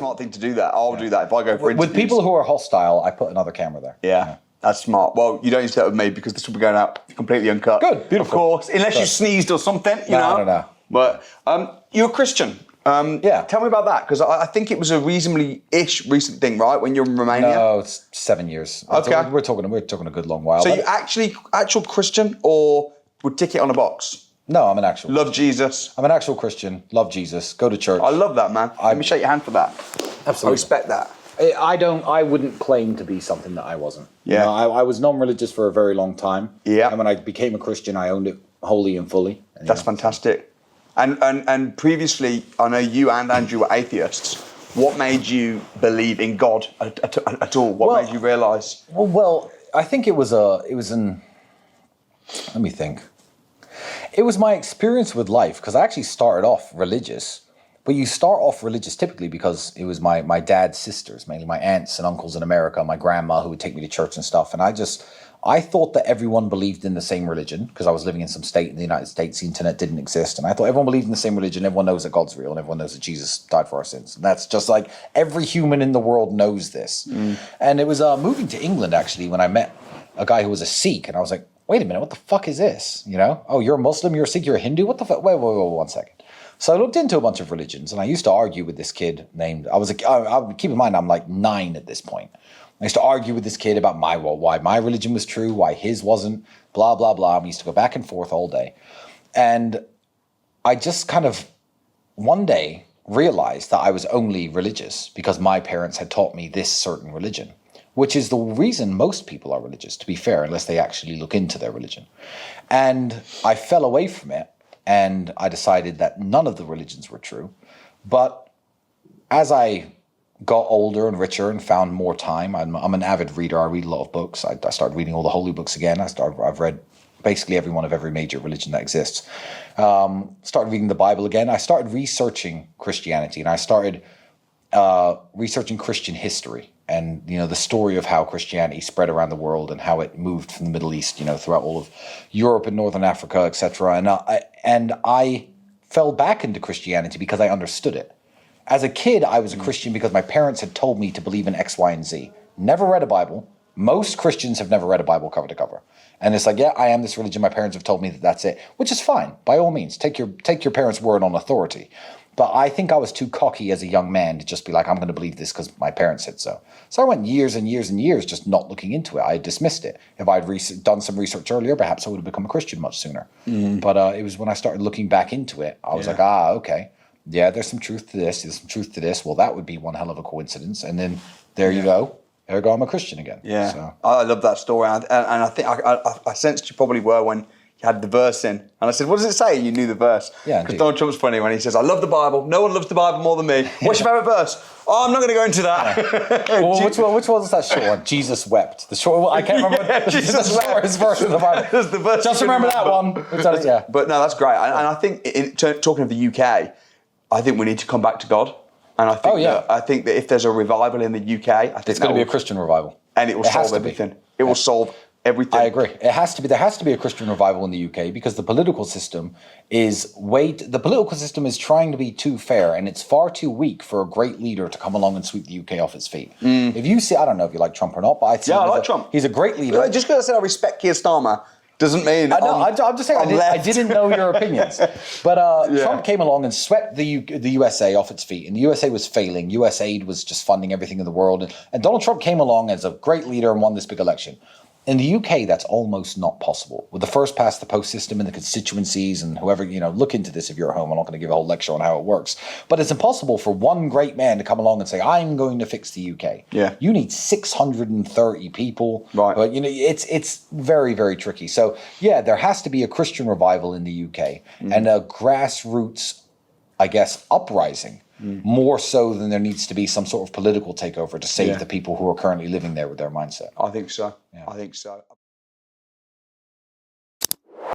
smart thing to do that. I'll do that if I go for interviews. With people who are hostile, I put another camera there. Yeah. That's smart. Well, you don't need to do that with me because this will be going out completely uncut. Good, beautiful. Of course, unless you sneezed or something, you know. I don't know. But you're a Christian. Yeah. Tell me about that, because I think it was a reasonably-ish recent thing, right? When you're in Romania. No, it's 7 years. Okay. We're talking a good long while. So you actual Christian, or would tick it on a box? No, I'm an actual. Love Jesus. I'm an actual Christian. Love Jesus. Go to church. I love that, man. Let me shake your hand for that. Absolutely. I respect that. I wouldn't claim to be something that I wasn't. Yeah. You know, I was non-religious for a very long time. Yeah. And when I became a Christian, I owned it wholly and fully. And, That's fantastic. And previously, I know you and Andrew were atheists. What made you believe in God at all? What made you realise? Well, I think let me think. It was my experience with life, because I actually started off religious. But you start off religious typically because it was my dad's sisters, mainly my aunts and uncles in America, my grandma who would take me to church and stuff. And I thought that everyone believed in the same religion, because I was living in some state in the United States, the internet didn't exist. And I thought everyone believed in the same religion, everyone knows that God's real, and everyone knows that Jesus died for our sins. And that's just like, every human in the world knows this. And it was moving to England, actually, when I met a guy who was a Sikh, and I was like, wait a minute, what the fuck is this? You know? Oh, you're a Muslim, you're a Sikh, you're a Hindu? What the fuck? Wait, 1 second. So I looked into a bunch of religions, and I used to argue with this kid named, keep in mind, I'm like 9 at this point. I used to argue with this kid about why my religion was true, why his wasn't, blah, blah, blah. We used to go back and forth all day. And I just kind of, one day, realized that I was only religious because my parents had taught me this certain religion, which is the reason most people are religious, to be fair, unless they actually look into their religion. And I fell away from it. And I decided that none of the religions were true. But as I got older and richer and found more time, I'm an avid reader. I read a lot of books. I started reading all the holy books again. I've read basically every one of every major religion that exists. Started reading the Bible again. I started researching Christianity, and I started researching Christian history. And, you know, the story of how Christianity spread around the world and how it moved from the Middle East, you know, throughout all of Europe and Northern Africa, etc. And I fell back into Christianity because I understood it. As a kid, I was a Christian because my parents had told me to believe in X, Y, and Z. Never read a Bible. Most Christians have never read a Bible cover to cover. And it's like, yeah, I am this religion. My parents have told me that that's it, which is fine. By all means, take your parents' word on authority. But I think I was too cocky as a young man to just be like, I'm going to believe this because my parents said so. So I went years and years and years just not looking into it. I dismissed it. If I'd done some research earlier, perhaps I would have become a Christian much sooner. But it was when I started looking back into it, I was like, okay. Yeah, there's some truth to this. There's some truth to this. Well, that would be one hell of a coincidence. And then there you go. There you go. I'm a Christian again. Yeah. So. I love that story. And I think I sensed you probably were when you had the verse in. And I said, what does it say? And you knew the verse. Yeah. Because Donald Trump's funny when he says, I love the Bible. No one loves the Bible more than me. What's your favourite verse? Oh, I'm not going to go into that. Yeah. Well, which one was that short one? Jesus wept. The short one, I can't remember. Yeah, Jesus the shortest verse of the Bible. The verse just remember that one. Yeah. But no, that's great. And I think, talking of the UK, I think we need to come back to God. And I think, I think that if there's a revival in the UK, I think it's going to be a Christian revival. And it will solve everything. It will solve everything. I agree. It has to be. There has to be a Christian revival in the UK because the political system is trying to be too fair, and it's far too weak for a great leader to come along and sweep the UK off its feet. If you see, I don't know if you like Trump or not, but I like Trump. He's a great leader. Just because I said I respect Keir Starmer doesn't mean I'm just saying I didn't know your opinions. But Trump came along and swept the USA off its feet, and the USA was failing. USAID was just funding everything in the world, and Donald Trump came along as a great leader and won this big election. In the UK, that's almost not possible. With the first past the post system and the constituencies and whoever, look into this if you're at home. I'm not going to give a whole lecture on how it works. But it's impossible for one great man to come along and say, I'm going to fix the UK. Yeah. You need 630 people. Right. But, it's very, very tricky. So, yeah, there has to be a Christian revival in the UK and a grassroots, I guess, uprising. More so than there needs to be some sort of political takeover to save the people who are currently living there with their mindset. I think so. Yeah. I think so.